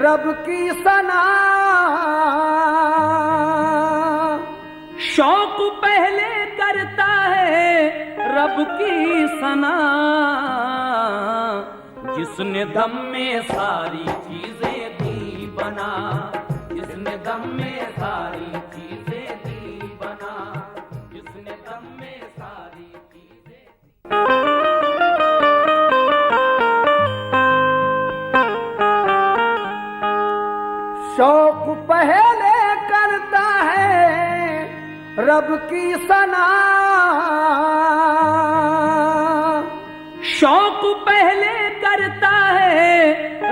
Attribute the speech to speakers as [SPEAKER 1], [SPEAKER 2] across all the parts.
[SPEAKER 1] रब की सना।
[SPEAKER 2] शौक पहले करता है रब की सना, जिसने दम में सारी चीजें दी बना, जिसने दम में सारी चीजें दी बना, जिसने दम में सारी चीजें।
[SPEAKER 1] शौक पहले करता है रब की सना।
[SPEAKER 2] शौक पहले करता है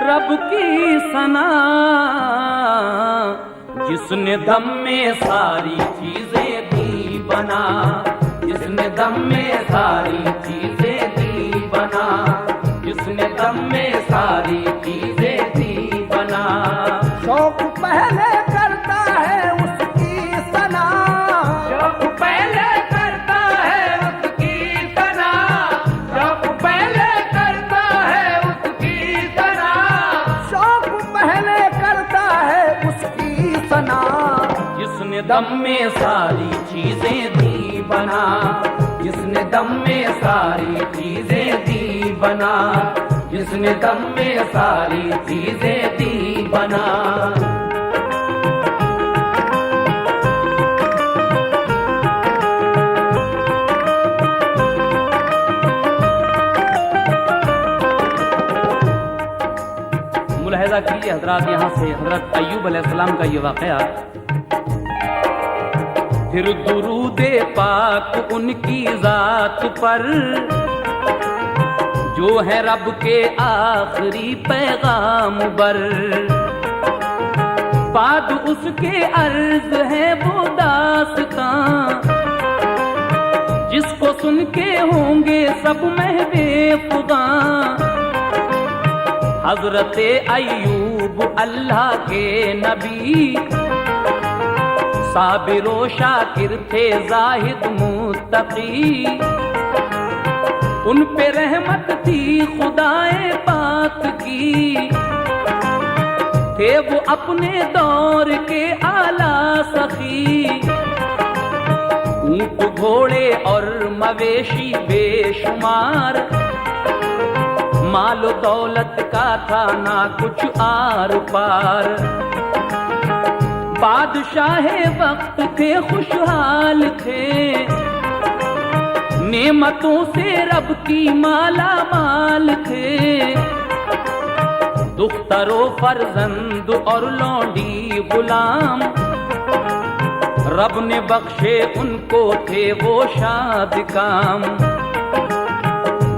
[SPEAKER 2] रब की सना, जिसने दम में सारी चीजें दी बना, जिसने दम में सारी चीजें दी बना, जिसने दम में सारी चीजें दी बना।
[SPEAKER 1] शौक पहले करता है उसकी सना,
[SPEAKER 2] शौक पहले करता है उसकी सना, शौक पहले करता है उसकी सना,
[SPEAKER 1] शौक पहले करता है उसकी सना।
[SPEAKER 2] जिसने दम में सारी चीजें दी बना, जिसने दम में सारी चीजें दी बना, जिसने दम में सारी चीजें दी बना। मुलाहिजा कीजिए हजरात, यहाँ से हजरत अय्यूब अलैहिस्सलाम का ये वाक़या। फिर दुरूदे पाक उनकी जात पर, जो है रब के आखिरी पैगाम बर। बाद उसके अर्ज है वो दास्तां, जिसको सुन के होंगे सब महवे फुगां। हजरत अय्यूब अल्लाह के नबी, साबिर व शाकिर थे जाहिद मुत्तकी। उन पे रहमत थी खुदाए पाक की, थे वो अपने दौर के आला सखी। ऊंट घोड़े और मवेशी बेशुमार, मालो दौलत का था ना कुछ आर पार। बादशाह वक्त थे खुशहाल थे, नेमतों से रब की माला माल थे। दुख्तरो फरजंद और लौंडी गुलाम, रब ने बख्शे उनको थे वो शाद काम।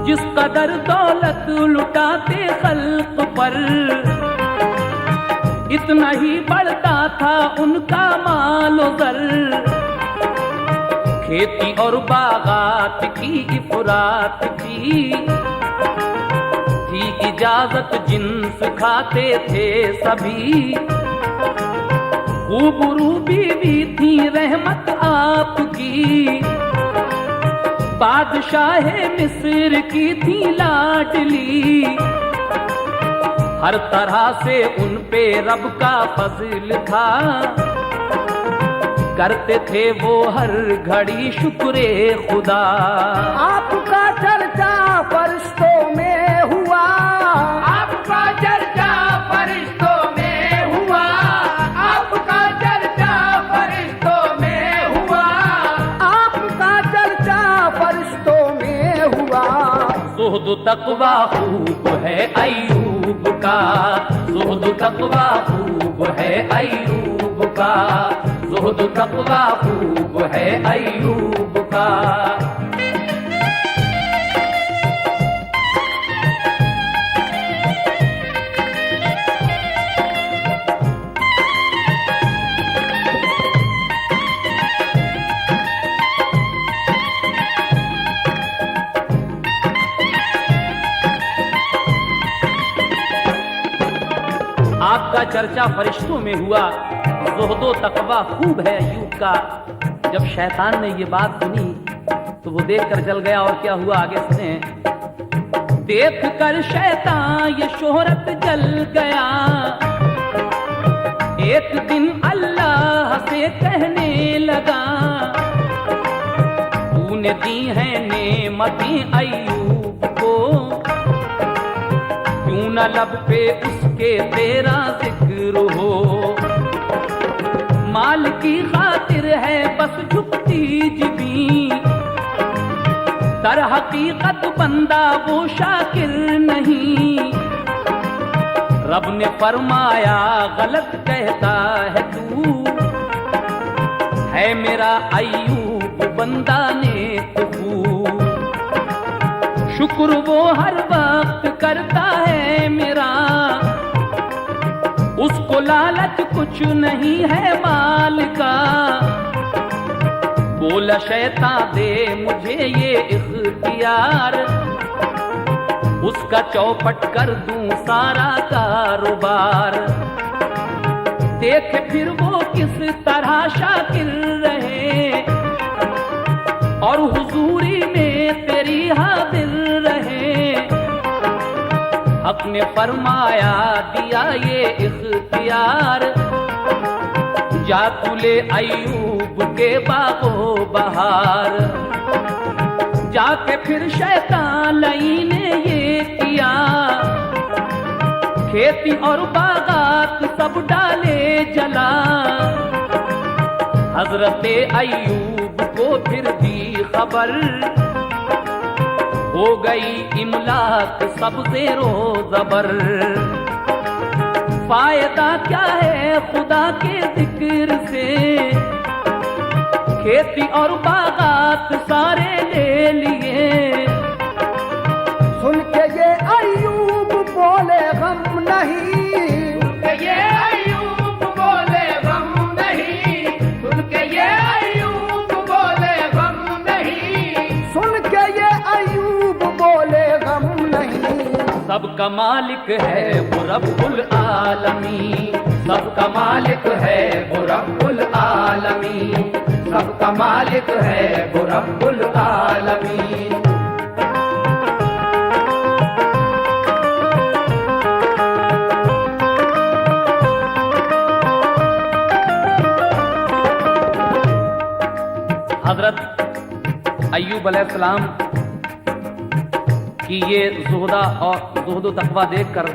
[SPEAKER 2] जिस कदर दौलत लुटाते खल्क पर, इतना ही बढ़ता था उनका मालो दर। खेती और बागात की इफरात थी इजाजत, जिन्स खाते थे सभी। खूबरू बीवी थी रहमत आपकी, बादशाह मिस्र की थी लाडली। हर तरह से उन पे रब का फजल था, करते थे वो हर घड़ी शुक्रे खुदा।
[SPEAKER 1] आपका चर्चा फरिश्तों में हुआ,
[SPEAKER 2] आपका चर्चा फरिश्तों में हुआ, आपका चर्चा फरिश्तों में हुआ,
[SPEAKER 1] आपका चर्चा फरिश्तों में हुआ।
[SPEAKER 2] ज़ुहद तक़वा खूब है अय्यूब का, ज़ुहद तक़वा खूब है अय्यूब का, ज़ुहद तक़वा खूब है अय्यूब का। आपका चर्चा फरिश्तों में हुआ, ज़ुहदो तक़वा खूब है अय्यूब का। जब शैतान ने ये बात सुनी तो वो देख कर जल गया, और क्या हुआ आगे सुने। देख कर शैतान ये शोहरत जल गया, एक दिन अल्लाह से कहने लगा, तूने दी है नेमतें अय्यूब को, क्यों न लब पे उसके तेरा जिक्र हो। माल की खातिर है बस झुकती जिबी, दर हकीकत बंदा वो शाकिर नहीं। रब ने फरमाया गलत कहता है तू, है मेरा अय्यूब बंदा नेक तू। शुक्र वो हर वक्त करता है मेरा, उसको लालच कुछ नहीं है माल का। बोला शैतान दे मुझे ये इख्तियार, उसका चौपट कर दूं सारा कारोबार। देख फिर वो किस तरह शाकिर रहे, और हुजूरी में तेरी हाजिर रहे। हक ने फरमाया दिया ये इख्तियार, जा तू ले अय्यूब के बागो बहार। जाके फिर शैतान लई ने ये किया, खेती और बागात सब डाले जला। हजरत अय्यूब को फिर दी खबर, हो गई इमलाक सब ज़ेरो ज़बर। फायदा क्या है खुदा के जिक्र से, खेती और बागात सारे ले लिए।
[SPEAKER 1] सुन के ये अय्यूब बोले गम नहीं,
[SPEAKER 2] सुन के ये अय्यूब बोले गम नहीं, सुन के ये अय्यूब बोले गम नहीं,
[SPEAKER 1] सुन के ये अय्यूब बोले गम नहीं।
[SPEAKER 2] सबका मालिक है वो रब्बुल आलमीन, सबका मालिक है वो रब्बुल आलमीन, सबका मालिक है वो रब्बुल आलमीन। हजरत अय्यूब अलैहिस्सलाम की ये ज़ुहदा और ज़ुहद तकवा देखकर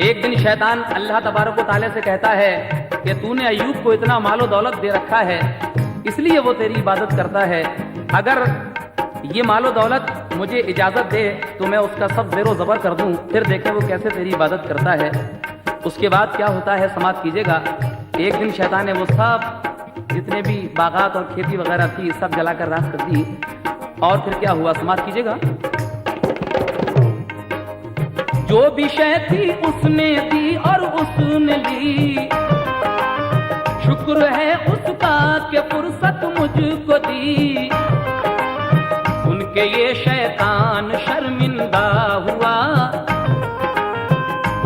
[SPEAKER 2] एक दिन शैतान अल्लाह तबारक व तआला से कहता है कि तूने अय्यूब को इतना मालो दौलत दे रखा है, इसलिए वो तेरी इबादत करता है। अगर ये मालो दौलत मुझे इजाजत दे तो मैं उसका सब ज़ेरो ज़बर कर दूं, फिर देखें वो कैसे तेरी इबादत करता है। उसके बाद क्या होता है समाप्त कीजिएगा। एक दिन शैतान ने वो सब जितने भी बागात और खेती वगैरह थी सब जलाकर राख कर दी, और फिर क्या हुआ समाप्त कीजिएगा। जो भी शय थी उसने दी और उसने ली, शुक्र है उसका कि फुर्सत मुझको दी। उनके ये शैतान शर्मिंदा हुआ,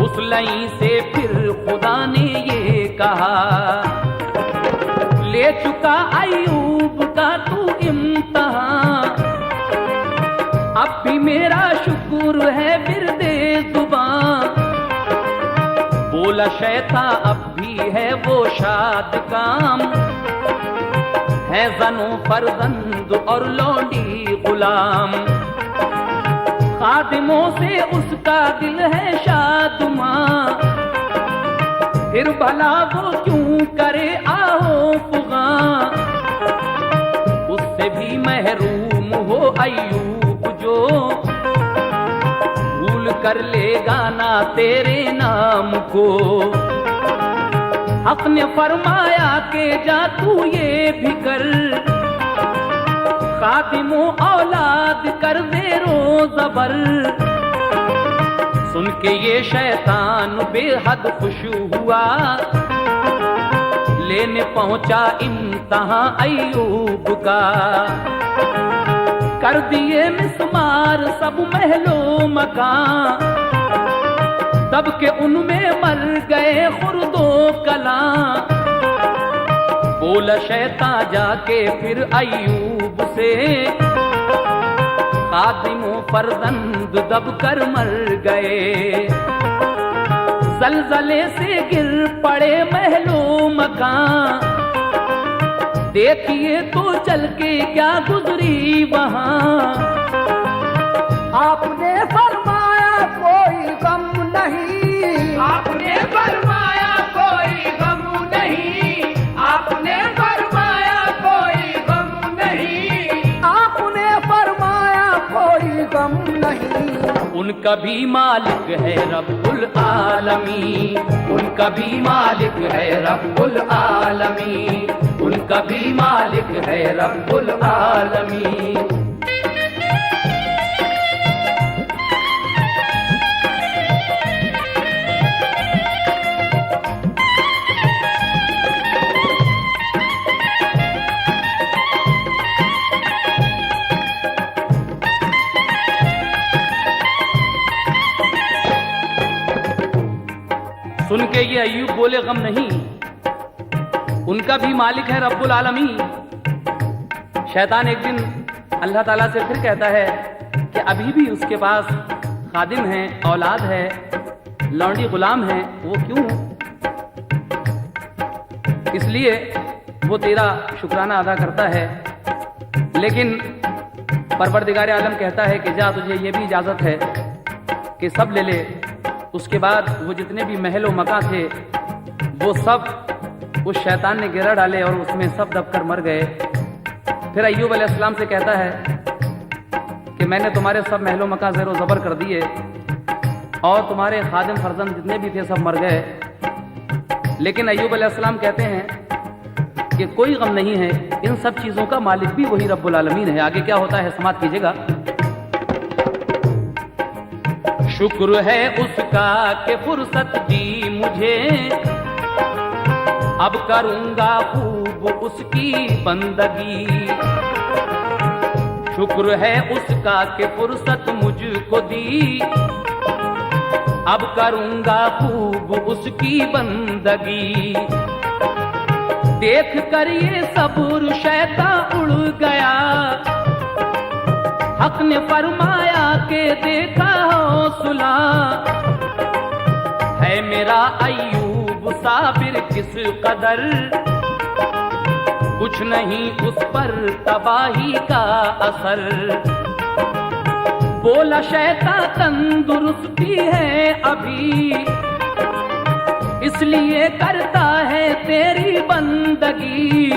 [SPEAKER 2] उस लई से फिर खुदा ने ये कहा, ले चुका अय्यूब का तू इम्तिहान, अब भी मेरा शुक्र है बिरदे जुबान। बोला शैतान अब भी है वो शाद काम, है ज़नो फर्जंद और लौंडी गुलाम। खादिमों से उसका दिल है शादमां, फिर भला वो क्यों करे आओ फुगा। उससे भी महरूम हो अय्यूब जो, भूल कर लेगा ना तेरे नाम को। हक ने फरमाया के जा तू ये भी कर, खादिमो औलाद कर दे रोज़बर। सुन के ये शैतान बेहद खुश हुआ, लेने पहुंचा इम्तिहान अय्यूब का। कर दिए मिस्मार सब महलो मकान, तब के उनमें मर गए खुर्दो कला। बोला शैतान जाके फिर अय्यूब से, खादिमो फर्जंद दब कर मर गए। जलजले से गिर पड़े महलों मकान, देखिए तो चल के क्या गुजरी वहां।
[SPEAKER 1] आपने फरमाया कोई गम नहीं,
[SPEAKER 2] आपने फरमाया कोई गम नहीं, आपने फरमाया कोई गम नहीं,
[SPEAKER 1] आपने फरमाया कोई गम नहीं।
[SPEAKER 2] उनका भी मालिक है रब्बुल आलमीन, उनका भी मालिक है रब्बुल आलमीन, उनका भी मालिक है रब्बुल आलमीन। सुन के ये अय्यूब बोले गम नहीं, उनका भी मालिक है रब्बुल आलमीन। शैतान एक दिन अल्लाह ताला से फिर कहता है कि अभी भी उसके पास खादिम है, औलाद है, लौंडी गुलाम है, वो क्यों? इसलिए वो तेरा शुक्राना अदा करता है। लेकिन परवरदिगार आलम कहता है कि जा, तुझे ये भी इजाजत है कि सब ले ले। उसके बाद वो जितने भी महल मका थे वो सब उस शैतान ने गिरा डाले और उसमें सब दबकर मर गए। फिर अय्यूब अलैहिस्सलाम से कहता है कि मैंने तुम्हारे सब महल मका ज़ेरो ज़बर कर दिए और तुम्हारे खादिम फर्जंद जितने भी थे सब मर गए। लेकिन अय्यूब अलैहिस्सलाम कहते हैं कि कोई गम नहीं है, इन सब चीज़ों का मालिक भी वही रब्बुल आलमीन है। आगे क्या होता है समाप्त कीजिएगा। शुक्र है उसका कि फुर्सत दी मुझे, अब करूंगा खूब उसकी बंदगी। शुक्र है उसका कि फुर्सत मुझको दी, अब करूंगा खूब उसकी बंदगी। देख कर ये सब्र शैतान उड़ गया, हक ने फरमाया के देखा हौसला। है मेरा अय्यूब साबिर किस कदर, कुछ नहीं उस पर तबाही का असर। बोला शैतान तंदुरुस्ती है अभी, इसलिए करता है तेरी बंदगी।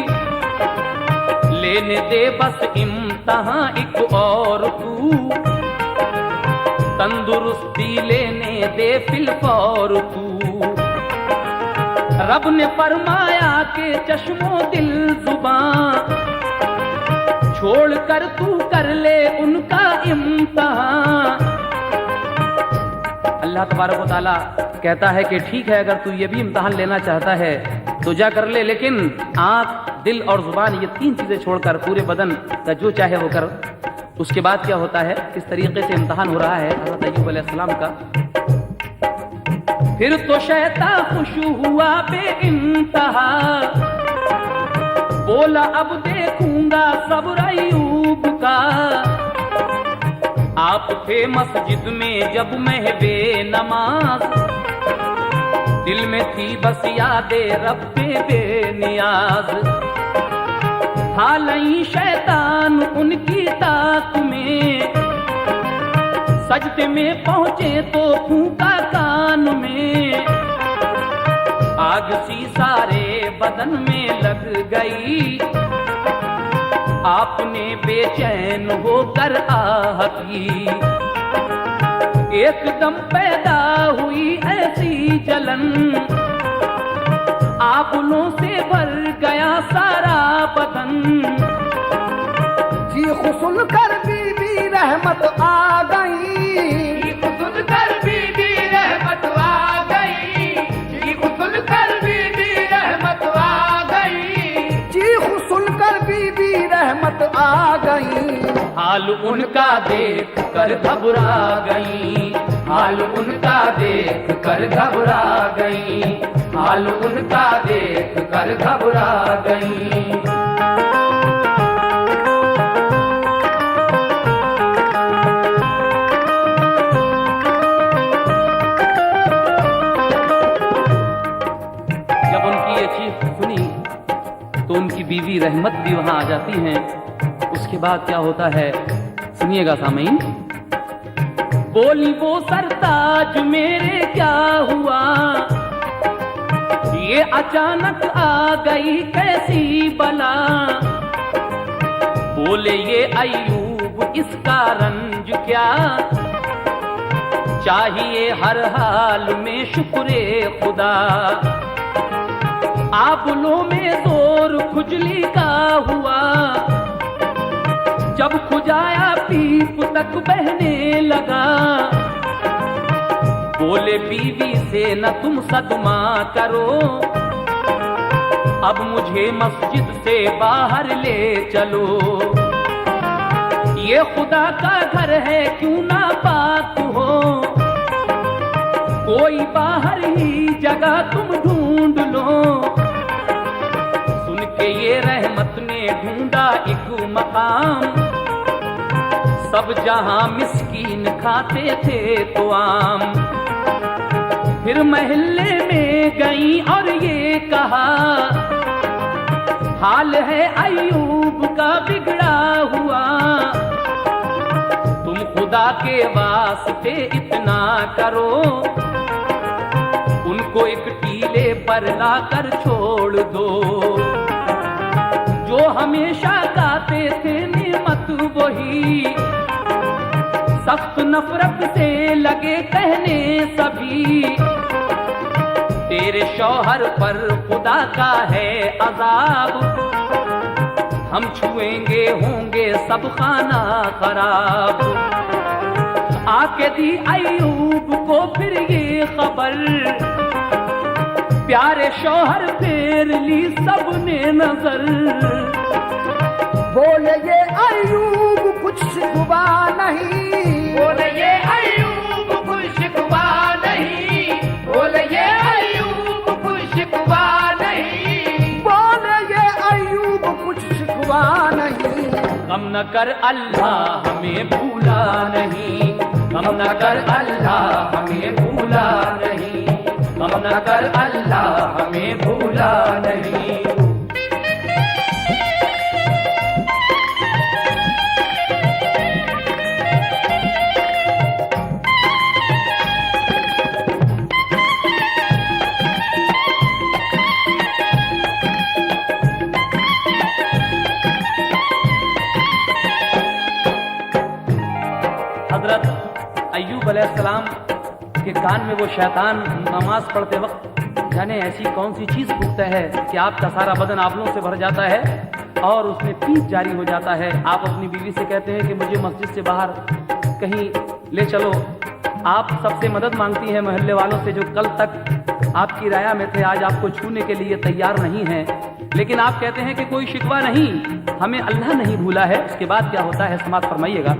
[SPEAKER 2] लेने दे बस इम्तहान एक और तू, तंदुरुस्ती लेने दे फिलफौर तू। रब ने फरमाया के चश्मो दिल जुबान, छोड़ कर तू कर ले उनका इम्तहान। अल्लाह तबारक व तआला कहता है कि ठीक है, अगर तू ये भी इम्तहान लेना चाहता है तो जा कर ले, लेकिन आँख, दिल और जुबान ये तीन चीजें छोड़कर पूरे बदन का जो चाहे वो कर। उसके बाद क्या होता है, किस तरीके से इम्तहान हो रहा है हज़रत अय्यूब अलैहिस्सलाम का। फिर तो शैतान खुश हुआ बेइंतहा, बोला अब देखूंगा सब्र अय्यूब का। आप थे मस्जिद में जब महबे नमाज, दिल में थी बस यादे रब्बे बेनियाज। हालई शैतान उनकी ताक में, सजदे में पहुंचे तो फूंका कान में। आग सी सारे बदन में लग गई, आपने बेचैन होकर आह की। एकदम पैदा हुई ऐसी जलन, आंखों से भर गया सारा बदन।
[SPEAKER 1] चीख सुन कर बीबी रहमत आ गई,
[SPEAKER 2] चीख सुन कर बीबी रहमत आ गई, चीख सुन कर बीबी रहमत आ गई,
[SPEAKER 1] चीख सुन कर बीबी रहमत आ गई।
[SPEAKER 2] हाल उनका देख कर घबरा गई, हाल उनका देख कर घबरा गई, हाल उनका देख कर घबरा गई। बीवी रहमत भी वहां आ जाती हैं। उसके बाद क्या होता है सुनिएगा सामीन। बोली वो सरताज मेरे क्या हुआ, ये अचानक आ गई कैसी बला। बोले ये अय्यूब इसका रंज क्या, चाहिए हर हाल में शुक्रे खुदा। आबुलों में जोर खुजली का हुआ, जब खुजाया पीप तक बहने लगा। बोले बीवी से न तुम सदमा करो, अब मुझे मस्जिद से बाहर ले चलो। ये खुदा का घर है क्यों ना पाक हो, कोई बाहर ही जगह तुम ढूंढ लो। सुन के ये रहमत ने ढूंढा एक मकाम, सब जहां मिस्कीन खाते थे तो आम। फिर महल्ले में गई और ये कहा, हाल है अय्यूब का बिगड़ा हुआ। तुम खुदा के वास्ते इतना करो, उनको एक टीले पर लाकर छोड़ दो। जो हमेशा गाते थे नेमत वही, सख्त नफरत से लगे कहने सभी। तेरे शौहर पर खुदा का है अजाब, हम छुएंगे होंगे सब खाना खराब। आके दी अय्यूब को फिर ये खबर, प्यारे शौहर फेर ली सबने नजर।
[SPEAKER 1] बोले ये अय्यूब कुछ शिकवा नहीं,
[SPEAKER 3] बोले ये अय्यूब कुछ शिकवा नहीं, बोले ये अय्यूब कुछ शिकवा नहीं,
[SPEAKER 1] बोले ये अय्यूब कुछ शिकवा नहीं।
[SPEAKER 2] गम न कर अल्लाह हमें भूला नहीं, गम न कर अल्लाह हमें भूला नहीं, गम न कर अल्लाह हमें भूला नहीं। हजरत अय्यूब अलैहिस्सलाम के कान में वो शैतान नमाज पढ़ते वक्त जाने ऐसी कौन सी चीज फूकता है कि आपका सारा बदन आंवलों से भर जाता है और उसमें पीस जारी हो जाता है। आप अपनी बीवी से कहते हैं कि मुझे मस्जिद से बाहर कहीं ले चलो। आप सबसे मदद मांगती हैं मोहल्ले वालों से जो कल तक आपकी राया में थे, आज आपको छूने के लिए तैयार नहीं हैं। लेकिन आप कहते हैं कि कोई शिकवा नहीं, हमें अल्लाह नहीं भूला है। उसके बाद क्या होता है समाज फरमाइएगा।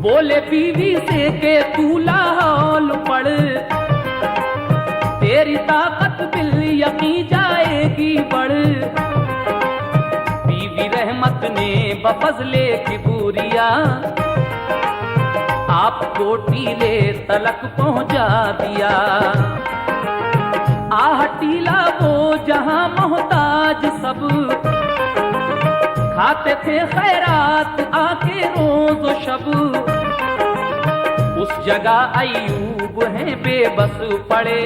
[SPEAKER 2] बोले बीवी से के तू लाहौल पढ़, तेरी ताकत बिल यकीन जाएगी बढ़। बीवी रहमत ने बफजले की बुरिया आपको टीले तलक पहुंचा दिया। आह टीला वो जहां मोहताज सब, खाते थे खैरात आके रोज शब। उस जगह अय्यूब है बेबस पड़े,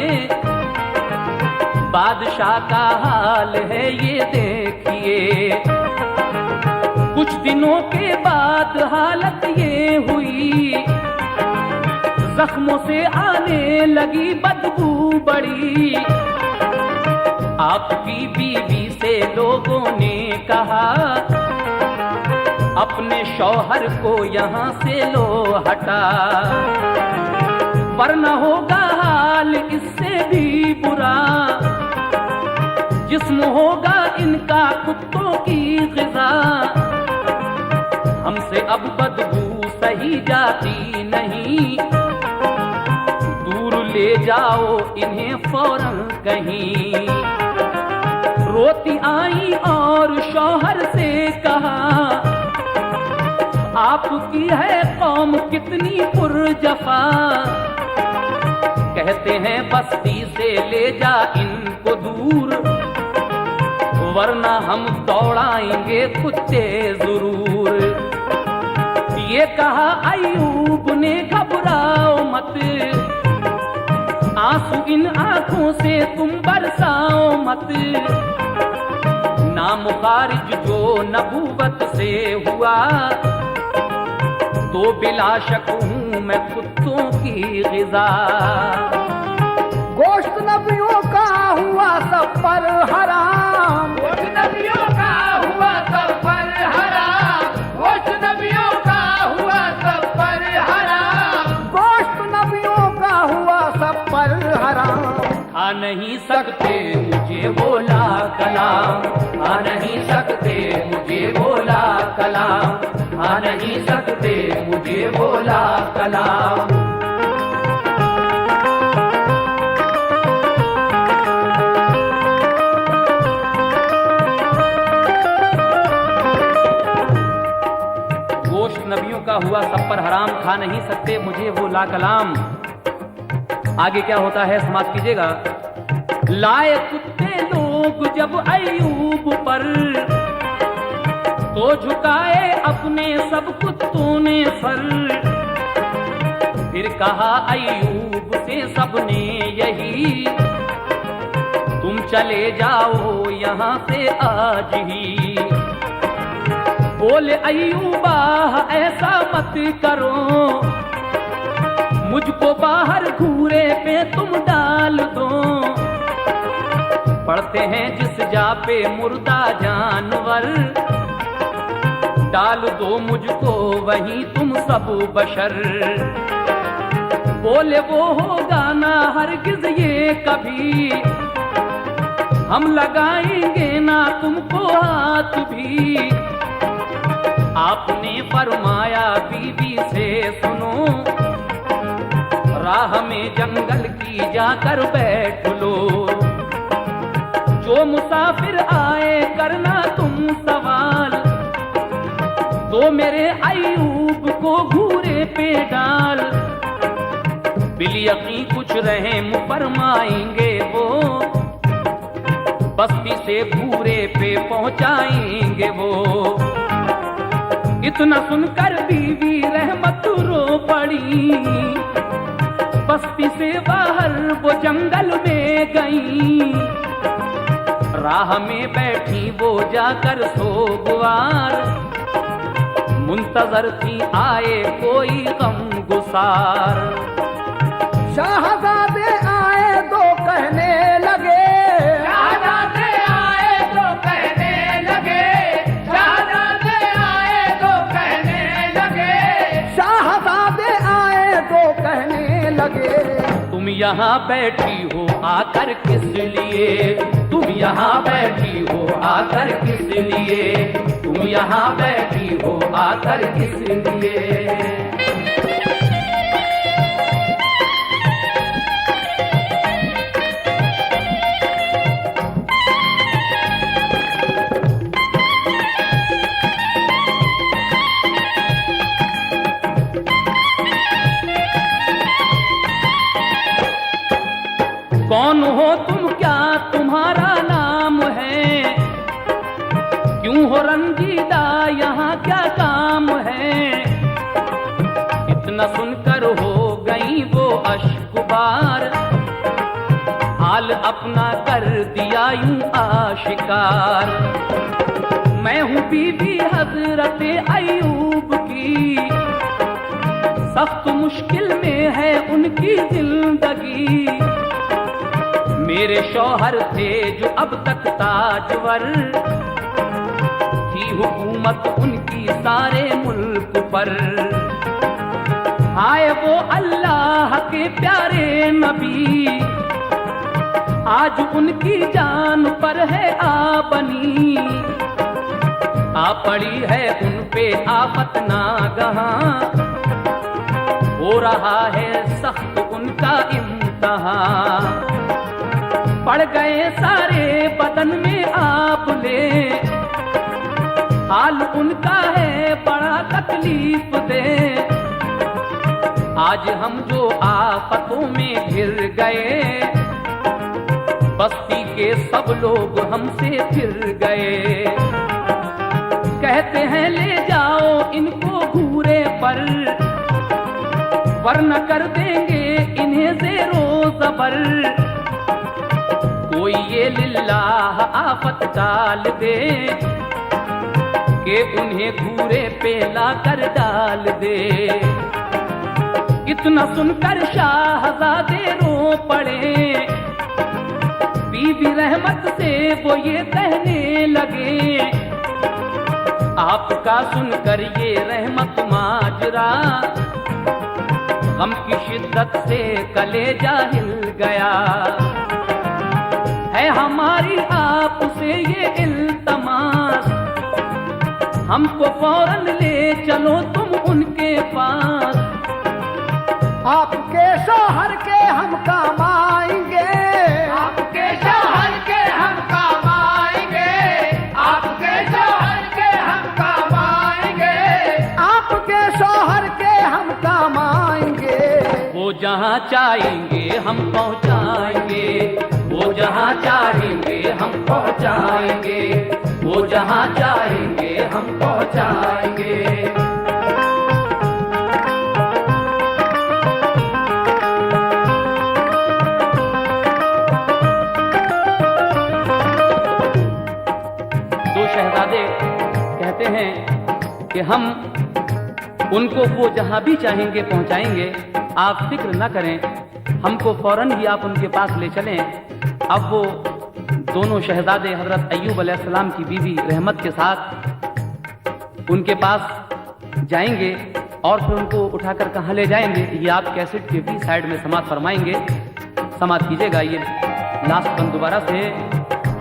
[SPEAKER 2] बादशाह का हाल है ये देखिए। कुछ दिनों के बाद हालत ये हुई, जख्मों से आने लगी बदबू बड़ी। आपकी बीवी से लोगों ने कहा, अपने शौहर को यहाँ से लो हटा, वरना होगा हाल इससे भी बुरा। जिस्म होगा इनका कुत्तों की ग़िज़ा, हमसे अब बदबू सही जाती नहीं। दूर ले जाओ इन्हें फौरन कहीं। रोती आई और शौहर से कहा, आपकी है कौम कितनी पुरजफा। कहते हैं बस्ती से ले जा इनको दूर, वरना हम दौड़ाएंगे कुत्ते जरूर। ये कहा अय्यूब ने, घबराओ मत, आंसू इन आंखों से तुम बरसाओ मत। नाम खारिज जो नबूवत से हुआ, तो बिला शक हूं मैं कुत्तों की ग़िज़ा।
[SPEAKER 1] गोश्त नबियों का हुआ सब पर हराम,
[SPEAKER 3] गोश्त नबियों का हुआ सब पर हराम, गोश्त नबियों का हुआ सब पर हराम,
[SPEAKER 1] गोश्त नबियों का हुआ सब पर हराम।
[SPEAKER 2] खा नहीं सकते मुझे बोला कलाम, खा नहीं सकते मुझे बोला कलाम, खा नहीं सकते मुझे बोला कलाम। गोश्त नबियों का हुआ सब पर हराम, खा नहीं सकते मुझे वो ला कलाम। आगे क्या होता है समाप्त कीजिएगा। लाए कुत्ते लोग जब अय्यूब पर, तो झुकाए अपने सब कुत्तों ने सर। फिर कहा अय्यूब से सबने यही, तुम चले जाओ यहाँ से आज ही। बोले अय्यूबा ऐसा मत करो, मुझको बाहर घूरे पे तुम डाल दो। पढ़ते हैं जिस जा पे मुर्दा जानवर, डाल दो मुझको वहीं तुम सब बशर। बोले वो होगा ना हरगिज ये कभी, हम लगाएंगे ना तुमको हाथ भी। आपने फरमाया बीवी से सुनो, राह में जंगल की जाकर बैठ लो। जो मुसाफिर आए करना तुम सवाल, तो मेरे अय्यूब को घूरे पे डाल। बिल-यकीन कुछ रहम फरमाएंगे वो, बस्ती से घूरे पे पहुंचाएंगे वो। इतना सुनकर बीवी रहमत रो पड़ी, बस्ती से बाहर वो जंगल में गई। राह में बैठी वो जाकर सोगवार, मुंतजर थी आए कोई गम गुसार।
[SPEAKER 1] शाहजादे आए तो कहने लगे,
[SPEAKER 3] शाहजादे आए तो कहने लगे, शाहजादे आए तो कहने लगे,
[SPEAKER 1] शाहजादे आए तो कहने लगे।
[SPEAKER 2] तुम यहाँ बैठी हो आकर किस लिए, तुम यहाँ बैठी हो आकर किस लिए, तुम यहाँ बैठी हो आकर किस लिए। कौन हो तुम, क्या तुम्हारा नाम है, क्यों हो रंजीदा यहाँ क्या काम है। इतना सुनकर हो गई वो अश्कबार, हाल अपना कर दिया यूं आशिकार। मैं हूँ बीवी हजरत अय्यूब की, सख्त मुश्किल में है उनकी जिंदगी। मेरे शौहर थे जो अब तक ताजवर, थी हुकूमत उनकी सारे मुल्क पर। आए वो अल्लाह के प्यारे नबी, आज उनकी जान पर है आपनी। आ पड़ी है उन पे आफत नागहां, हो रहा है सख्त उनका इम्तिहान। पड़ गए सारे बदन में आपले, हाल उनका है बड़ा तकलीफ दे। आज हम जो आफतों में घिर गए, बस्ती के सब लोग हमसे फिर गए। कहते हैं ले जाओ इनको घूरे पर, वरना कर देंगे इन्हें ज़ेरो ज़बर। कोई ये लिल्लाह आफत टाल दे कि उन्हें घूरे पे ला कर डाल दे। इतना सुनकर शाहज़ादे रो पड़े, बीबी रहमत से वो ये कहने लगे, आपका सुनकर ये रहमत माजरा गम की शिद्दत से कलेजा हिल गया है। हमारी आपसे ये इल्तमास, हमको फौरन ले चलो तुम उनके पास।
[SPEAKER 1] आपके शौहर के हम काम आएंगे,
[SPEAKER 3] आपके शौहर के हम काम आएंगे, आपके शौहर के हम काम आएंगे,
[SPEAKER 1] आपके शौहर के हम काम आएंगे।
[SPEAKER 2] वो जहाँ चाहेंगे हम पहुँचाएंगे, वो जहाँ चाहेंगे हम पहुँचाएंगे, वो जहाँ चाहेंगे हम पहुँचाएंगे। दो शहजादे कहते हैं कि हम उनको वो जहाँ भी चाहेंगे पहुँचाएंगे, आप फिक्र न करें, हमको फौरन ही आप उनके पास ले चलें। अब वो दोनों शहजादे हजरत अय्यूब अलैहिस्सलाम की बीवी रहमत के साथ उनके पास जाएंगे और फिर उनको उठाकर कहाँ ले जाएंगे, ये आप कैसेट के बी साइड में समाप्त फरमाएंगे। समाप्त कीजिएगा ये लास्ट बंद दोबारा से।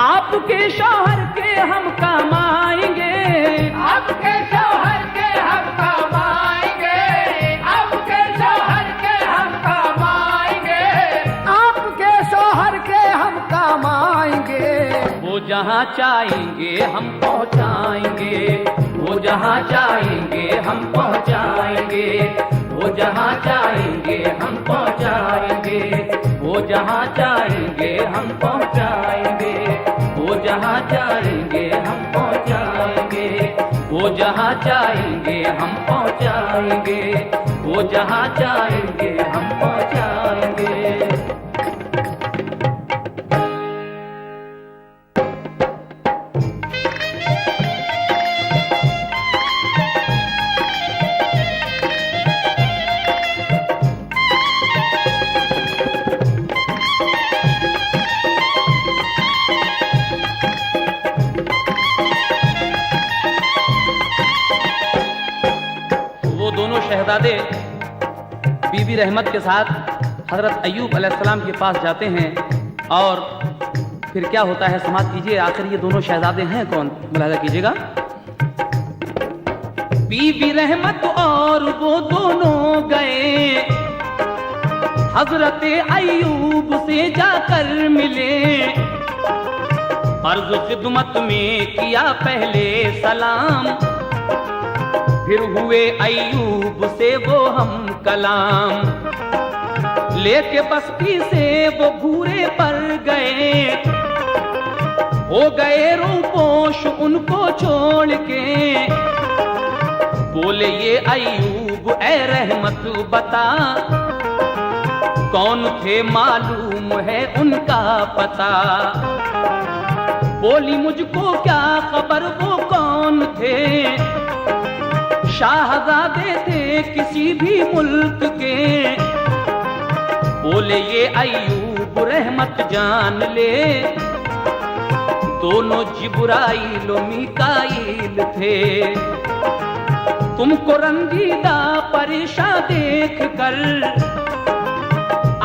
[SPEAKER 2] आपके शौहर के हम काम आएंगे,
[SPEAKER 3] आपके शौहर के हम काम आएंगे, आपके शौहर के हम काम आएंगे,
[SPEAKER 1] आपके शौहर के हम काम आएंगे।
[SPEAKER 2] वो जहाँ चाहेंगे हम पहुँचाएंगे, वो जहाँ चाहेंगे हम पहुँचाएंगे, वो जहाँ चाहेंगे हम पहुँचाएंगे, वो जहाँ चाहेंगे हम पहुँचाएंगे, वो जहाँ चाहेंगे हम पहुँचाएंगे, वो जहाँ चाहेंगे हम पहुँचाएंगे, वो जहाँ चाहेंगे हम पहुँचाएंगे। शहजादे बीबी रहमत के साथ हजरत अय्यूब अलैहिस्सलाम के पास जाते हैं और फिर क्या होता है समाप्त कीजिए। आखिर ये दोनों शहजादे हैं कौन, मुलाहिजा कीजिएगा। बीबी रहमत और वो दोनों गए हजरत अय्यूब से जाकर मिले, अर्ज़ खिदमत में किया पहले सलाम, फिर हुए अय्यूब से वो हम कलाम। लेके बस्ती से वो घूरे पर गए, हो गए रूपोश उनको छोड़ के। बोले ये अय्यूब ए रहमत बता, कौन थे मालूम है उनका पता। बोली मुझको क्या खबर वो कौन थे, शाहजादे थे किसी भी मुल्क के। बोले ये अय्यूब रहमत जान ले, दोनों जिब्राइल और मीकाईल थे। तुमको रंगीला परेशान देख कर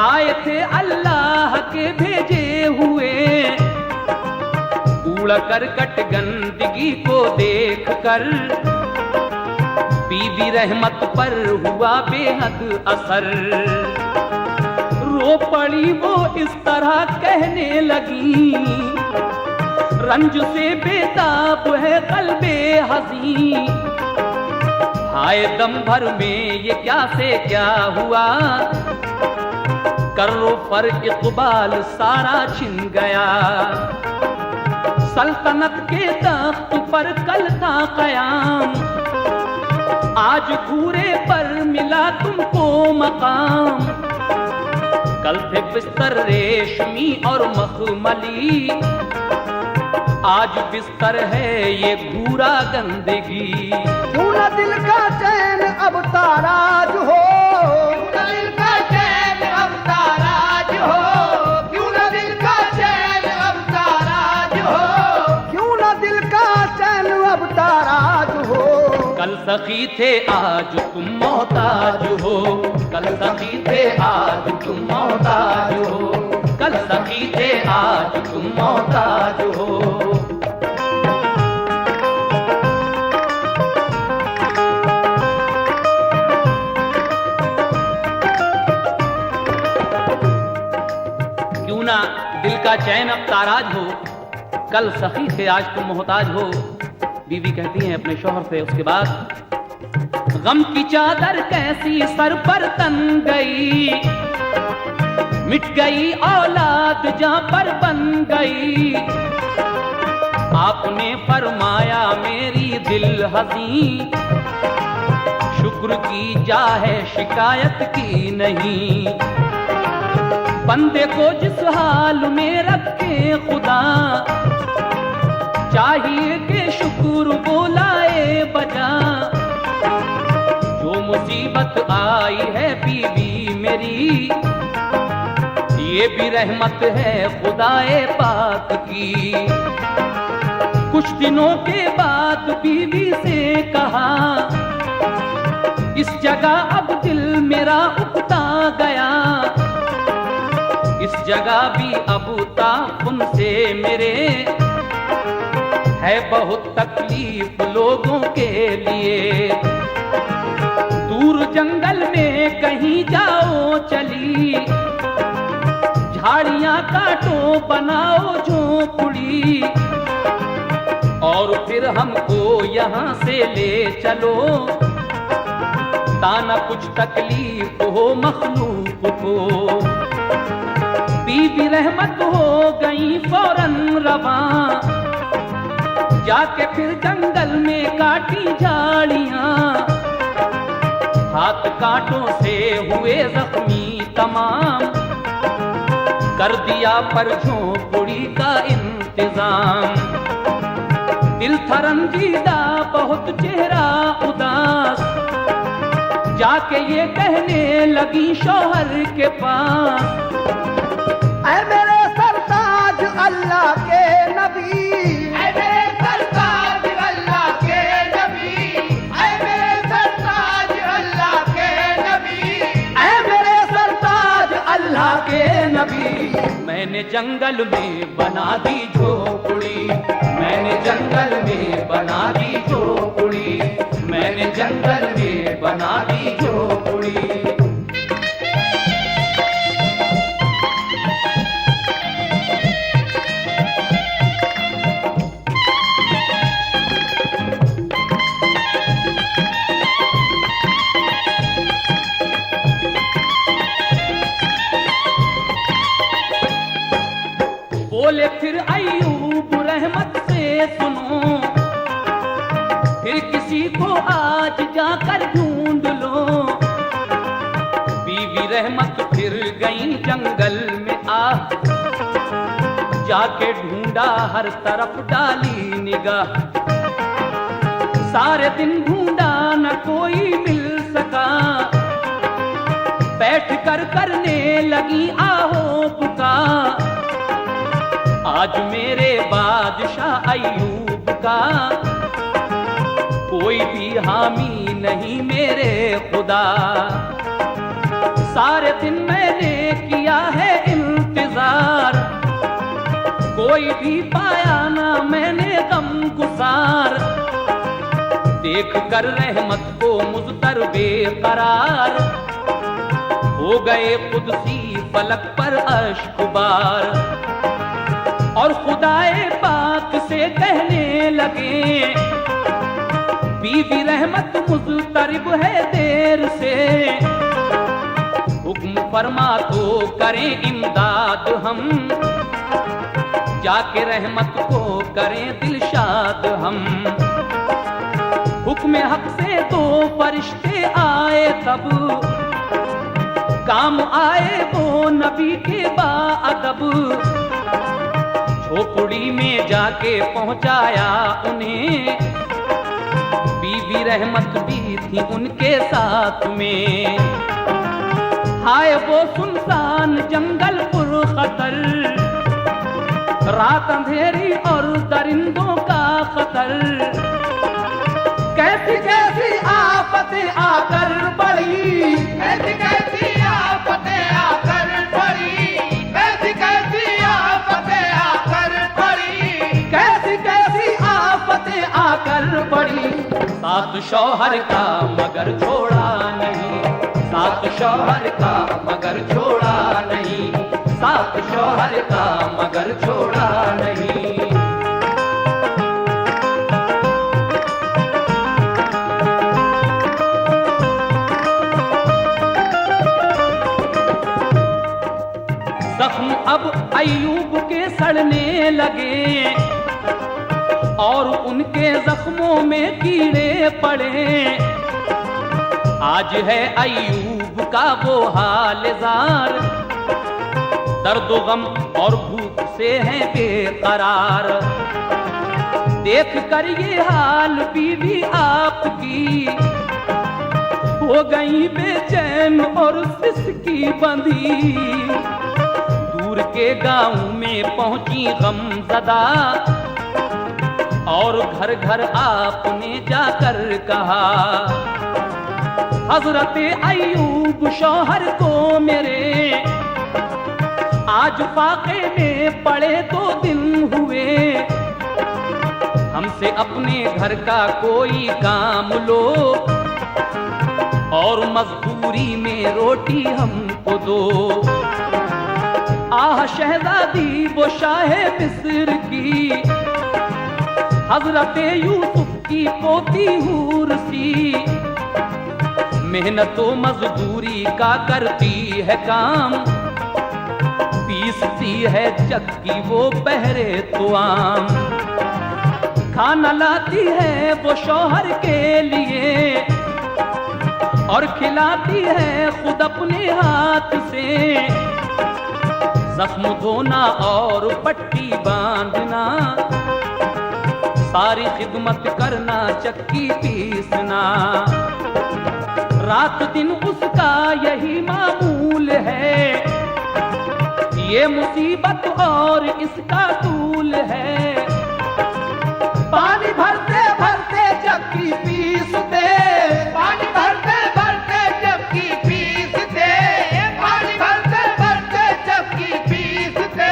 [SPEAKER 2] आए थे अल्लाह के भेजे हुए। कूड़ा करकट गंदगी को देख कर बीबी रहमत पर हुआ बेहद असर। रो पड़ी वो इस तरह कहने लगी, रंज से बेताब है कल्बे हज़ीं। हाय दम भर में ये क्या से क्या हुआ, कर्रों पर इकबाल सारा छिन गया। सल्तनत के तख्त पर कल था कयाम, आज घूरे पर मिला तुमको मकाम। कल थे बिस्तर रेशमी और मखमली, आज बिस्तर है ये घूरा गंदगी।
[SPEAKER 1] क्यों न दिल का चैन अब ताराज हो,
[SPEAKER 3] दिल का चैन अब ताराज हो, क्यों न दिल का चैन अब ताराज हो,
[SPEAKER 1] क्यों न दिल का चैन अब ताराज हो।
[SPEAKER 2] कल सखी थे आज तुम मोहताज हो, कल सखी थे आज तुम मोहताज हो, कल सखी थे आज तुम मोहताज हो। क्यों ना दिल का चैन अब ताराज हो, कल सखी थे आज तुम मोहताज हो। बीवी कहती है अपने शौहर से उसके बाद, गम की चादर कैसी सर पर तन गई, मिट गई औलाद जहां पर बन गई। आपने फरमाया मेरी दिल हसी, शुक्र की जा है शिकायत की नहीं। बंदे को जिस हाल में रखे खुदा, चाहिए कि शुक्र बोलाए बजा। जो मुसीबत आई है बीवी मेरी, ये भी रहमत है खुदाए पाक की। कुछ दिनों के बाद बीवी से कहा, इस जगह अब दिल मेरा उकता गया। इस जगह भी अब ताउन से मेरे है बहुत तकलीफ लोगों के लिए। दूर जंगल में कहीं जाओ चली, झाड़ियां काटो बनाओ झोपड़ी, और फिर हमको यहाँ से ले चलो, ताना कुछ तकलीफ हो मखलूक को। बीबी रहमत हो गई फौरन रवां, जाके फिर जंगल में काटी झाड़ियां। हाथ कांटों से हुए जख्मी तमाम, कर दिया पर झोपड़ी का इंतजाम। दिल था रंजीदा बहुत चेहरा उदास, जाके ये कहने लगी शौहर के पास,
[SPEAKER 1] ऐ मेरे सरताज अल्लाह के नबी,
[SPEAKER 3] ऐ मेरे सरताज अल्लाह के नबी, ऐ मेरे सरताज अल्लाह के नबी,
[SPEAKER 1] ऐ मेरे सरताज अल्लाह के नबी।
[SPEAKER 2] मैंने जंगल में बना दी झोपड़ी, मैंने जंगल में बना दी झोपड़ी, मैंने जंगल में बना दी झोपड़ी। बोले फिर अय्यूब रहमत से सुनो, फिर किसी को आज जाकर ढूंढ लो। बीवी रहमत फिर गई जंगल में आ, जाके ढूंढा हर तरफ डाली निगाह। सारे दिन ढूंढा न कोई मिल सका, बैठ कर करने लगी आहो पुकार। आज मेरे बादशाह अय्यूब का कोई भी हामी नहीं मेरे खुदा। सारे दिन मैंने किया है इंतजार, कोई भी पाया ना मैंने गम गुजार। देख कर रहमत को मुज़तर बेकरार, हो गए कुदसी फलक पर अश्कबार। और खुदाए पाक से कहने लगे, बीवी रहमत मुज़तरिब है देर से, हुक्म फरमा तो करें इमदाद हम, जाके रहमत को करें दिलशाद हम। हुक्म हक से दो फरिश्ते आए तब, काम आए वो नबी के बाअदब। झोपड़ी में जाके पहुंचाया उन्हें, बीबी रहमत भी थी उनके साथ में। हाय वो सुनसान जंगल पुरखतर, रात अंधेरी और दरिंदों का खतर।
[SPEAKER 1] कैसी कैसी आफतें आकर पड़ी,
[SPEAKER 3] कैसी कैसी आफतें आकर पड़ी, कैसी कैसी आफतें आकर पड़ी,
[SPEAKER 1] कैसी कैसी आफतें आकर पड़ी।
[SPEAKER 2] साथ शौहर का मगर छोड़ा नहीं, साथ शौहर का मगर छोड़ा नहीं, साथ शौहर का मगर छोड़ा नहीं। जख्म अब अय्यूब के सड़ने लगे, और उनके जख्मों में कीड़े पड़े। आज है अय्यूब का वो हाल जार, दर्द गम और भूख से है बेकरार। देख कर ये हाल बीवी आपकी, हो गई बेचैन और सिसकी बंधी। दूर के गांव में पहुंची गमज़दा, और घर घर आपने जाकर कहा, हजरत अय्यूब शौहर को मेरे, आज फाके में पड़े 2 दिन हुए। हमसे अपने घर का कोई काम लो, और मजदूरी में रोटी हमको दो। आह शहजादी वो शाहे मिस्र की, हजरत यूसुफ की पोती हूर सी। मेहनत व मजदूरी का करती है काम, पीसती है चक्की वो पहरे तो आम। खाना लाती है वो शौहर के लिए, और खिलाती है खुद अपने हाथ से। जख्म धोना और पट्टी बांधना, सारी खिदमत करना, चक्की पीसना। रात दिन उसका यही मामूल है, ये मुसीबत और इसका तूल है।
[SPEAKER 1] पानी भरते भरते चक्की पीसते,
[SPEAKER 3] पानी भरते भरते चक्की पीसते, पानी भरते भरते चक्की पीसते,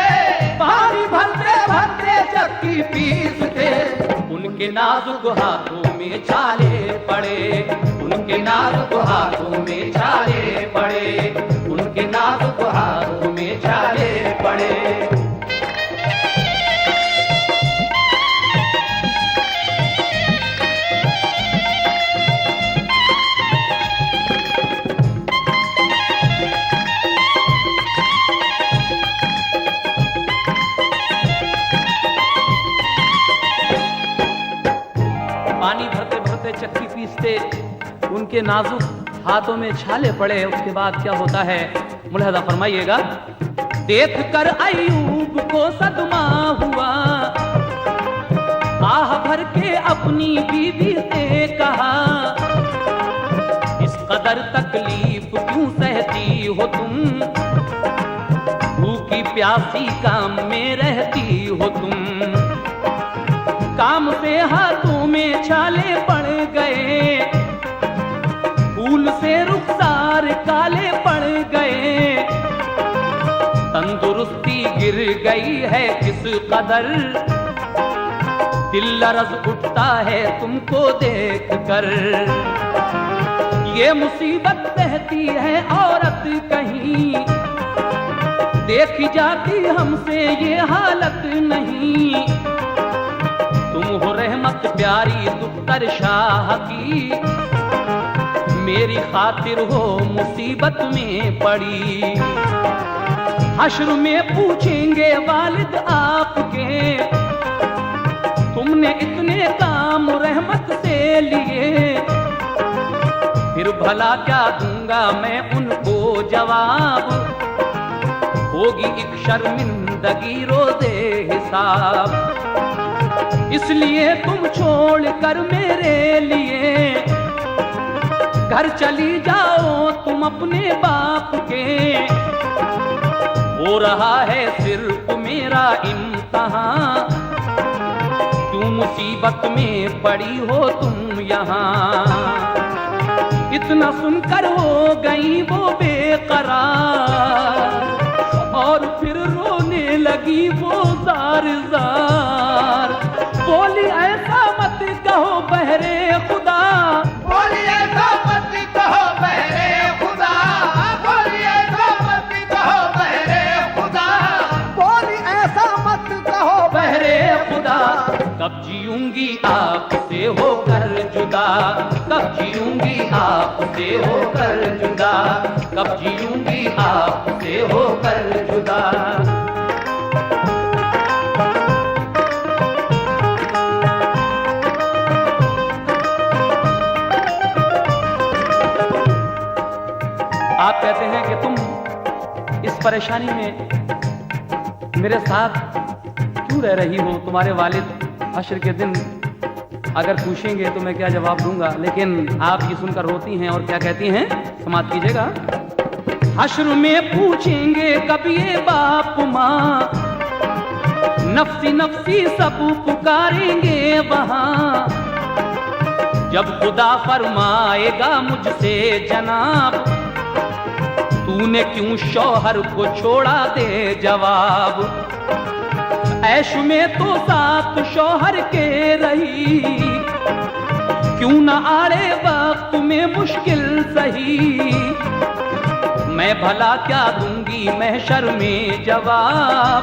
[SPEAKER 1] पानी भरते भरते चक्की पीसते।
[SPEAKER 2] उनके नाजुक हाथों में छाले पड़े, उनके नाजुक हाथों में छाले पड़े, उनके नाजुक हाथों में छाले पड़े। पानी भरते भरते चक्की पीसते, उनके नाजुक हाथों में छाले पड़े। उसके बाद क्या होता है मुलाहिजा फरमाइएगा। देख कर अय्यूब को सदमा हुआ, आह भर के अपनी बीवी से कहा, इस कदर तकलीफ क्यों सहती हो तुम, भूखी प्यासी काम में रहती हो तुम। काम से हाथों में छाले पड़ गए, फूल से रुखसार काले पड़ गए। तंदुरुस्ती गिर गई है किस कदर, दिल लरज़ उठता है तुमको देख कर। ये मुसीबत सहती है औरत कहीं, देखी जाती हमसे ये हालत नहीं। तुम हो रहमत प्यारी दुख्तर शाह की, मेरी खातिर हो मुसीबत में पड़ी। हश्र में पूछेंगे वालिद आपके, तुमने इतने काम रहमत से लिए, फिर भला क्या दूंगा मैं उनको जवाब, होगी एक शर्मिंदगी रोज़े हिसाब। इसलिए तुम छोड़ कर मेरे लिए घर चली जाओ तुम अपने बाप के। हो रहा है सिर्फ मेरा इम्तहान, क्यों मुसीबत में पड़ी हो तुम यहाँ। इतना सुनकर हो गई वो बेकरार, और फिर रोने लगी वो जार जार। बोली ऐसा मत कहो बहरे खुदा,
[SPEAKER 3] बोली ऐसा मत कहो बहरे खुदा, बोली ऐसा मत कहो बहरे खुदा,
[SPEAKER 1] बोली ऐसा मत कहो
[SPEAKER 2] बहरे खुदा। कब जीऊंगी आपसे होकर जुदा, कब जीऊंगी आपसे होकर जुदा, कब जीऊंगी आपसे होकर जुदा। आप कहते हैं कि तुम इस परेशानी में मेरे साथ क्यों रह रही हो। तुम्हारे वालिद हश्र के दिन अगर पूछेंगे तो मैं क्या जवाब दूंगा, लेकिन आप ये सुनकर रोती हैं और क्या कहती हैं, समाप्त कीजिएगा। हश्र में पूछेंगे कब ये बाप माँ, नफ्सी नफ्सी सब पुकारेंगे वहां। जब खुदा फरमाएगा मुझसे जनाब, तूने क्यों शौहर को छोड़ा, दे जवाब। ऐश में तो साथ शौहर के रही, क्यों न आड़े वक्त में मुश्किल सही। मैं भला क्या दूंगी महशर में जवाब,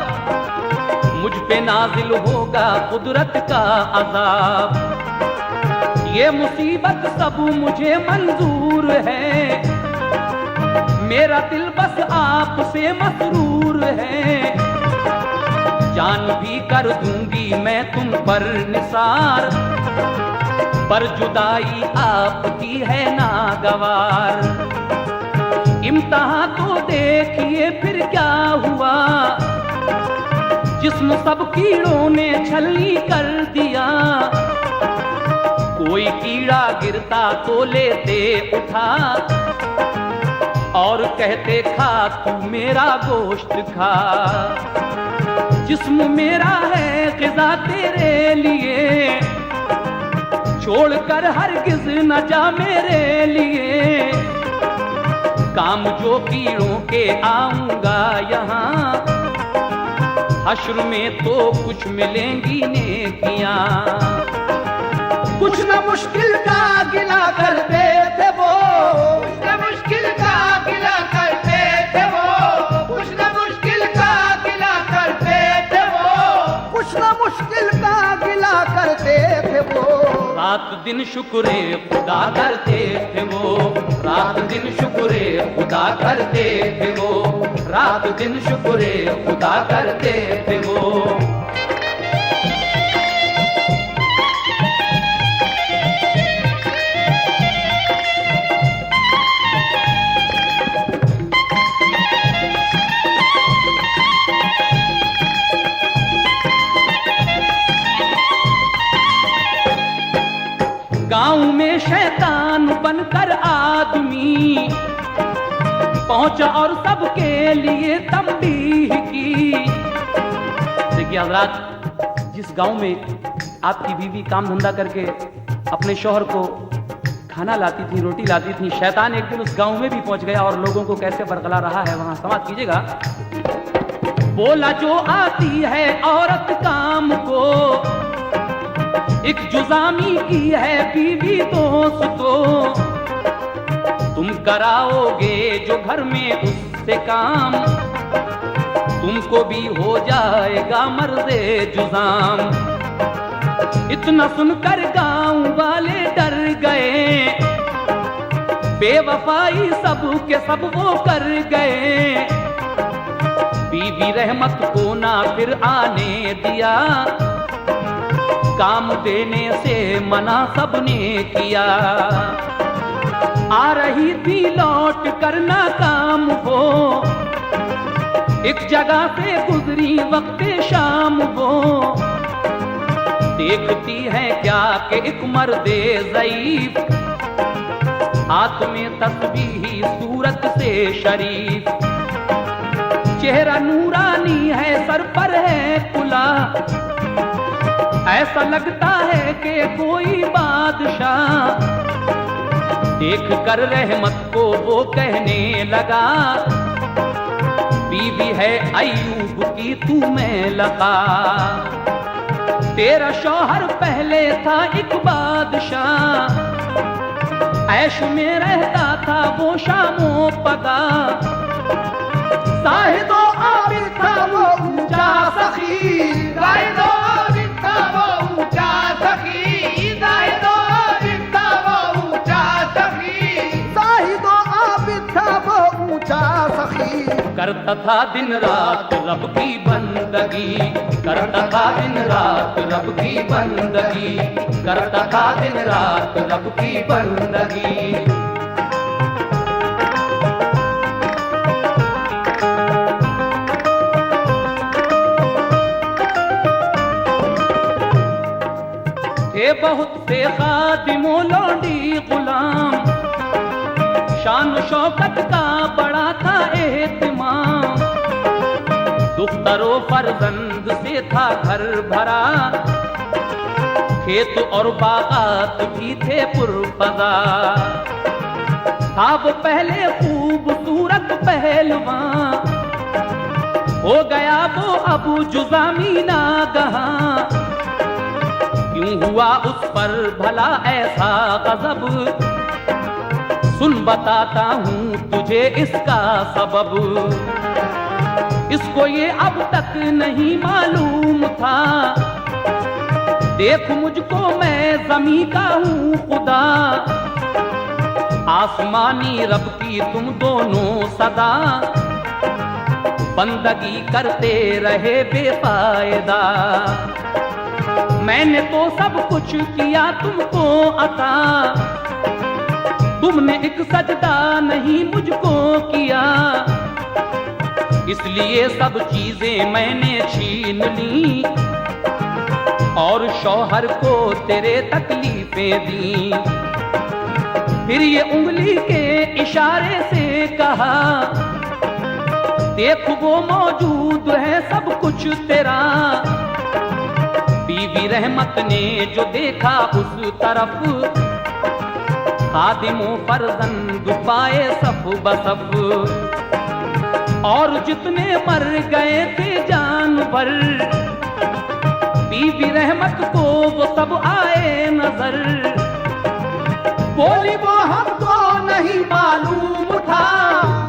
[SPEAKER 2] मुझ पे नाजिल होगा कुदरत का अजाब। ये मुसीबत सब मुझे मंजूर है, मेरा दिल बस आपसे मसरूर है। जान भी कर दूंगी मैं तुम पर निसार, पर जुदाई आपकी है नागवार। इम्तिहान तो देखिए फिर क्या हुआ, जिस्म सब कीड़ों ने छलनी कर दिया। कोई कीड़ा गिरता तो लेते उठा, और कहते खा तू मेरा गोश्त खा। जिस्म मेरा है ग़िज़ा तेरे लिए, छोड़कर हरगिज़ न जा मेरे लिए। काम जो कीड़ों के आऊंगा यहाँ, हश्र में तो कुछ मिलेंगी नेकियां। कुछ न मुश्किल का गिला करते थे वो,
[SPEAKER 3] कुछ न मुश्किल का गिला करते थे वो, कुछ न मुश्किल का गिला करते थे वो,
[SPEAKER 1] कुछ न मुश्किल का गिला करते थे वो।
[SPEAKER 2] रात दिन शुक्रे खुदा करते थे वो, रात दिन शुक्रे खुदा करते थे वो, रात दिन शुक्रे खुदा करते थे वो। गांव में शैतान बनकर आदमी पहुंचा और सबके लिए तंबीह की। देखिए हज़रात, जिस गांव में आपकी बीवी काम धंधा करके अपने शौहर को खाना लाती थी, रोटी लाती थी, शैतान एक दिन उस गांव में भी पहुंच गया और लोगों को कैसे बरगला रहा है वहां समाप्त कीजिएगा। बोला जो आती है औरत काम को, एक जुजामी की है बीवी दोस्तों। तुम कराओगे जो घर में उससे काम, तुमको भी हो जाएगा मर्दे जुजाम। इतना सुनकर गांव वाले डर गए, बेवफाई सब के सब वो कर गए, बीवी रहमत को ना फिर आने दिया, काम देने से मना सबने किया। आ रही थी लौट करना काम वो, एक जगह से गुजरी वक्त शाम वो, देखती है क्या कि एक मर्दे ज़ईफ, हाथ में तस्बीह सूरत से शरीफ, चेहरा नूरानी है सर पर है कुला, ऐसा लगता है कि कोई बादशाह। देख कर रहमत को वो कहने लगा, बीवी है अय्यूब की तू में लगा, तेरा शौहर पहले था एक बादशाह, ऐश में रहता था वो शामों पगा,
[SPEAKER 1] साहिदो आबिद था वो ऊंचा सखी,
[SPEAKER 3] जाहिदो आबिद था वो ऊंचा सखी, जाहिदो आबिद था वो ऊंचा सखी,
[SPEAKER 1] साहिदो आबिद था वो ऊंचा सखी।
[SPEAKER 2] करता था दिन रात रब की बंदगी, करता था दिन रात रब की बंदगी, करता था दिन रात रब की बंदगी। थे बहुत से खादिमो लौंडी गुलाम, शान शौकत का बड़ा था एहतिमाम, दुख्तरो फर्जंद से था घर भरा, खेत और बागात भी थे पुरफजा, था वो पहले खूबसूरत पहलवान, हो गया वो अबू जुज़ामी नागहां, क्यों हुआ उस पर भला ऐसा गज़ब, सुन बताता हूँ तुझे इसका सबब, इसको ये अब तक नहीं मालूम था, देख मुझको मैं ज़मीं का हूँ खुदा, आसमानी रब की तुम दोनों सदा, बंदगी करते रहे बेफायदा, मैंने तो सब कुछ किया तुमको अता, तुमने एक सजदा नहीं मुझको किया, इसलिए सब चीजें मैंने छीन ली, और शौहर को तेरे तकलीफें दी। फिर ये उंगली के इशारे से कहा, देख वो मौजूद है सब कुछ तेरा, बीवी रहमत ने जो देखा उस तरफ, खादिमों फर्जंद पाए सफ बसफ, और जितने मर गए थे जानवर, बीवी रहमत को वो सब आए नजर,
[SPEAKER 1] बोली वो हमको नहीं मालूम था,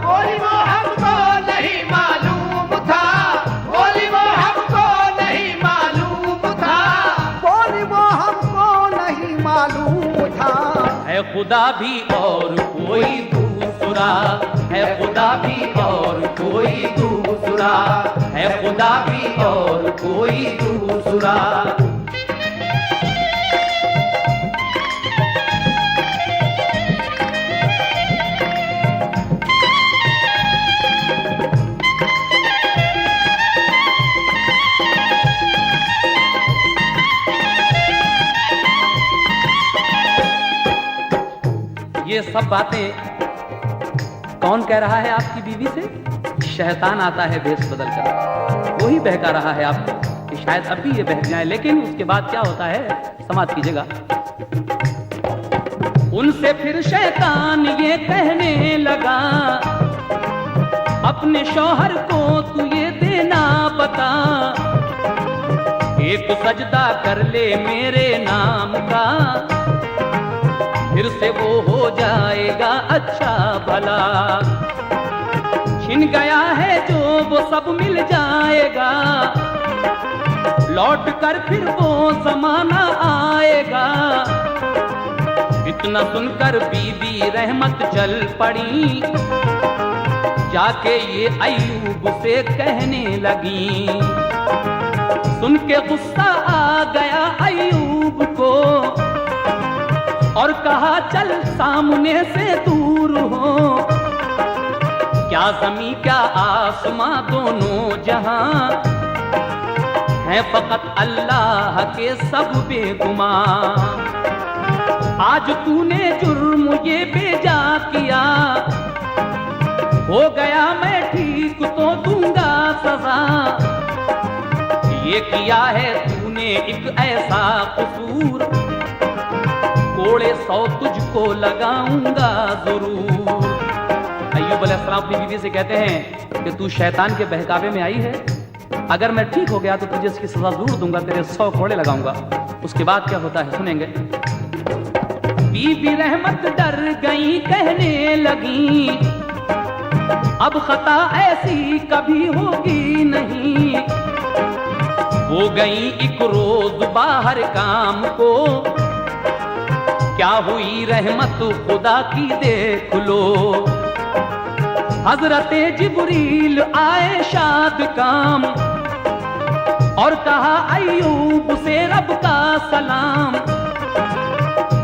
[SPEAKER 3] बोली वो हमको नहीं मालूम था, बोली वो हमको नहीं मालूम था,
[SPEAKER 1] बोली वो हमको नहीं मालूम था।
[SPEAKER 2] है खुदा भी और कोई दूसरा, है खुदा भी और कोई दूसरा, है खुदा भी और कोई दूसरा। ये सब बातें कौन कह रहा है आपकी बीवी से? शैतान आता है भेष बदल कर, वही बहका रहा है आपको कि शायद अब भी ये बहक जाए, लेकिन उसके बाद क्या होता है समाज कीजिएगा। उनसे फिर शैतान ये कहने लगा, अपने शौहर को तू ये देना बता, एक सजदा कर ले मेरे नाम का, फिर से वो हो जाएगा अच्छा भला, छिन गया है जो वो सब मिल जाएगा, लौट कर फिर वो जमाना आएगा, इतना सुनकर बीबी रहमत चल पड़ी, जाके ये अय्यूब से कहने लगी। सुन के गुस्सा आ गया अय्यूब को और कहा चल सामने से दूर हो, क्या ज़मीं क्या आसमां दोनों जहां है फकत अल्लाह के सब बेगुमां। आज तूने जुर्म ये बेजा किया, हो गया मैं ठीक तो दूंगा सजा। ये किया है तूने एक ऐसा कसूर, कोड़े 100 तुझको लगाऊंगा जरूर। अय्यूब अलैहिस्सलाम अपनी बीवी से कहते हैं कि तू शैतान के बहकावे में आई है, अगर मैं ठीक हो गया तो तुझे इसकी सजा जरूर दूंगा, तेरे 100 कोड़े लगाऊंगा। उसके बाद क्या होता है सुनेंगे। बीबी रहमत डर गई, कहने लगी अब खता ऐसी कभी होगी नहीं। वो गई एक रोज बाहर काम को, क्या हुई रहमत खुदा की देख लो। हजरते जिब्रील आए शाद काम और कहा अय्यूब से रब का सलाम।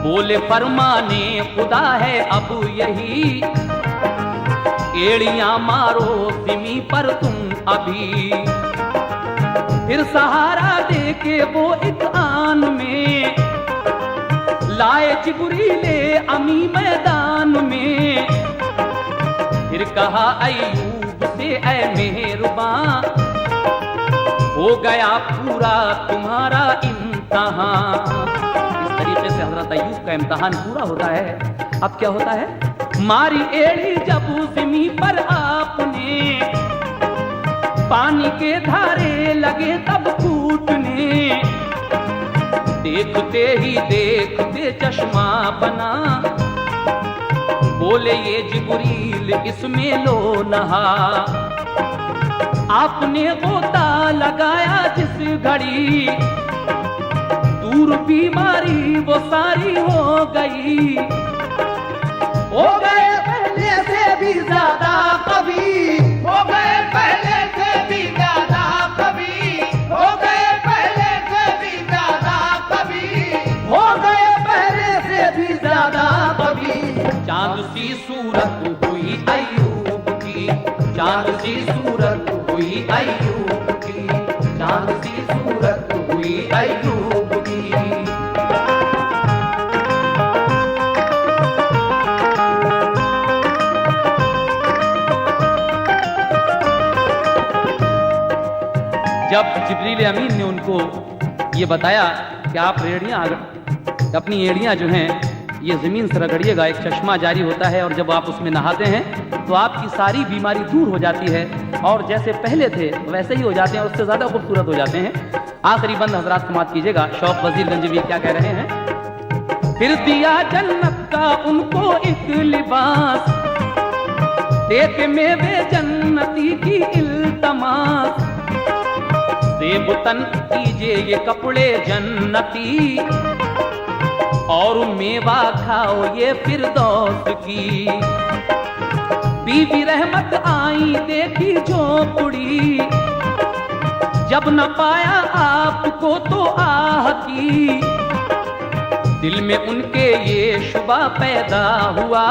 [SPEAKER 2] बोले फरमाने खुदा है अब यही, एड़ियां मारो सिमी पर तुम अभी। फिर सहारा दे के वो एक आन में लाए जिब्रीले अमी मैदान में। फिर कहा अय्यूब से ऐ मेहरबान, हो गया पूरा तुम्हारा इम्तिहान। इस तरीके से हजरत अय्यूब का इम्तिहान पूरा होता है। अब क्या होता है, मारी एड़ी जब ज़मीं पर आपने, पानी के धारे लगे तब फूटने। देखते ही देखते चश्मा बना, बोले ये जिब्रील इसमें लो नहा। आपने गोता लगाया जिस घड़ी, दूर बीमारी वो सारी हो गई।
[SPEAKER 3] हो गए पहले से भी ज्यादा कभी, हो गए पहले से भी ज्यादा कभी, हो गए पहले से भी ज्यादा कभी, हो गए पहले से भी ज्यादा कभी।
[SPEAKER 2] चांद सी सूरत हुई अय्यूब की, चांद सी सूरत हुई अय्यूब की, चांद सी सूरत हुई अय्यूब की। जब जिब्रील अमीन ने उनको ये बताया कि आप अपनी एड़ियां जो हैं ये ज़मीन से रगड़िएगा, एक चश्मा जारी होता है और जब आप उसमें नहाते हैं तो आपकी सारी बीमारी दूर हो जाती है और जैसे पहले थे वैसे ही हो जाते हैं, उससे ज़्यादा खूबसूरत हो जाते हैं। आखिरी बंद हजरात समात कीजिएगा, शौक वजीर गंजवी क्या कह रहे हैं। फिर दिया जन्नत का उनको एक लिबास, देख मेवे जन्नती की इल्तमास। सेबतन कीजिए ये कपड़े जन्नती और मेवा खाओ ये फिरदौस की। बीबी रहमत आई देखी झोपड़ी, जब न पाया आपको तो आह की। दिल में उनके ये शुबा पैदा हुआ,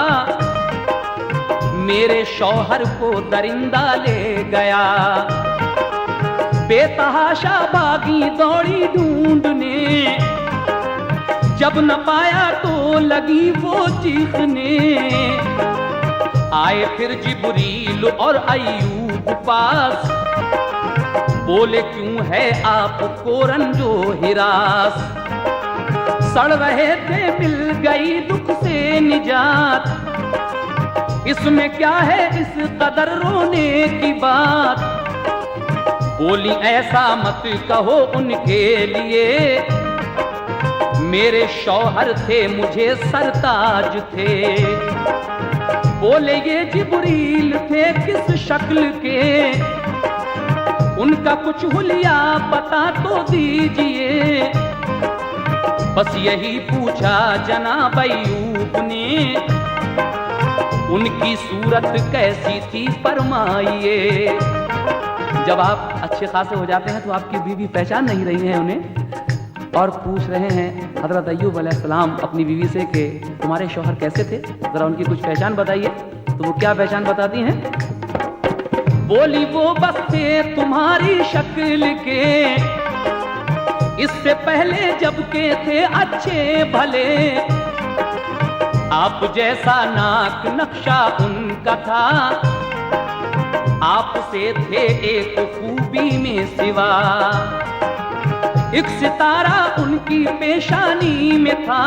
[SPEAKER 2] मेरे शौहर को दरिंदा ले गया। बेतहाशा बागी दौड़ी ढूंढने, जब न पाया तो लगी वो चीखने। आए फिर जिब्रील और अय्यूब पास, बोले क्यों है आपको रंजो हिरास। सड़ रहे थे मिल गई दुख से निजात, इसमें क्या है इस कदर रोने की बात। बोली ऐसा मत कहो उनके लिए, मेरे शौहर थे मुझे सरताज थे। बोले ये जिब्रील थे किस शक्ल के, उनका कुछ हुलिया पता तो दीजिए। बस यही पूछा जनाब अय्यूब ने, उनकी सूरत कैसी थी फरमाइए। जब आप अच्छे खासे हो जाते हैं तो आपकी बीवी पहचान नहीं रही है उन्हें, और पूछ रहे हैं हजरत अय्यूब अलैहिस्सलाम अपनी बीवी से कि तुम्हारे शौहर कैसे थे, जरा उनकी कुछ पहचान बताइए। तो वो क्या पहचान बताती हैं? बोली वो बस थे तुम्हारी शक्ल के, इससे पहले जब के थे अच्छे भले, आप जैसा नाक नक्शा उनका था, आपसे थे एक खूबी में सिवा, एक सितारा उनकी पेशानी में था,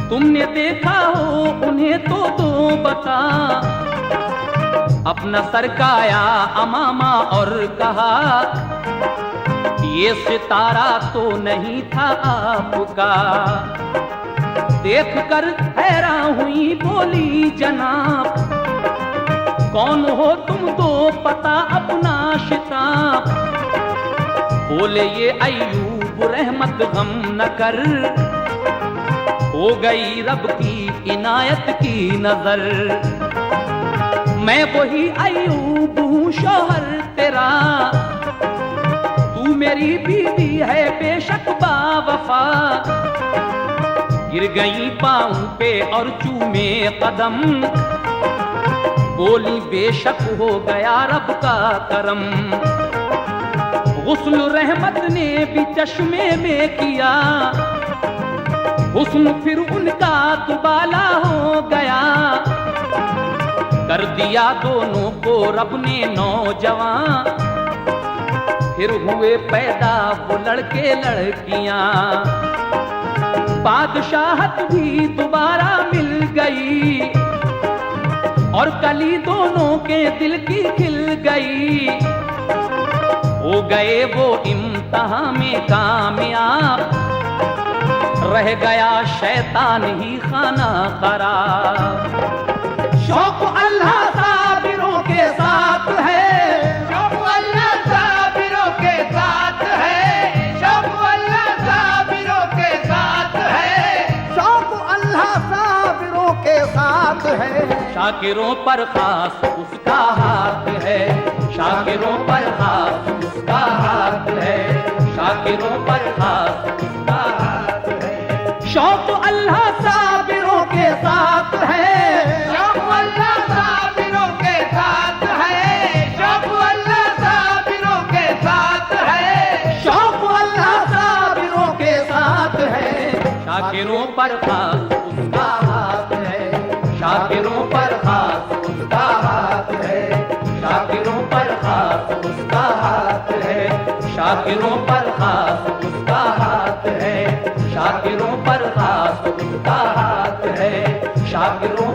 [SPEAKER 2] तुमने देखा हो उन्हें तो दो बता। अपना सरकाया अमामा और कहा ये सितारा तो नहीं था आपका। देख कर हैरान हुई बोली जनाब, कौन हो तुम दो पता अपना शिताब। बोले ये अय्यूब रहमत गम न कर, हो गई रब की इनायत की नजर। मैं वही अय्यूब हूँ शौहर तेरा, तू मेरी बीवी है बेशक बावफा। गिर गई पाँव पे और चूमे कदम, बोली बेशक हो गया रब का करम। गुस्ल रहमत ने भी चश्मे में किया, हुस्न फिर उनका दुबाला हो गया। कर दिया दोनों को रब ने नौजवान, फिर हुए पैदा वो लड़के लड़कियां। बादशाहत भी दोबारा मिल गई, और कली दोनों के दिल की खिल गई। हो गए वो इम्तिहान में कामयाब, रह गया शैतान ही खाना खराब।
[SPEAKER 3] शौक अल्लाह साबिरों के साथ है, शौक अल्लाह साबिरों के साथ है, शौक अल्लाह साबिरों के साथ है, शौक अल्लाह साबिरों के साथ है।
[SPEAKER 2] शाकिरों पर खास उसका हाथ है, शाकिरों पर खास उसका हाथ है, शाकिरों पर खास उसका हाथ है।
[SPEAKER 3] शौक अल्लाह साबिरों के साथ है, शौक अल्लाह साबिरों के साथ है, शौक अल्लाह साबिरों के साथ है, शौक अल्लाह साबिरों के साथ है।
[SPEAKER 2] शाकिरों पर खास उसका हाथ है, शाकिरों पर खास उसका हाथ है, शाकिरों पर खास उसका हाथ है, शाकिरों पर खास उसका हाथ है, शाकिरों पर खास उसका हाथ है, शाकिरों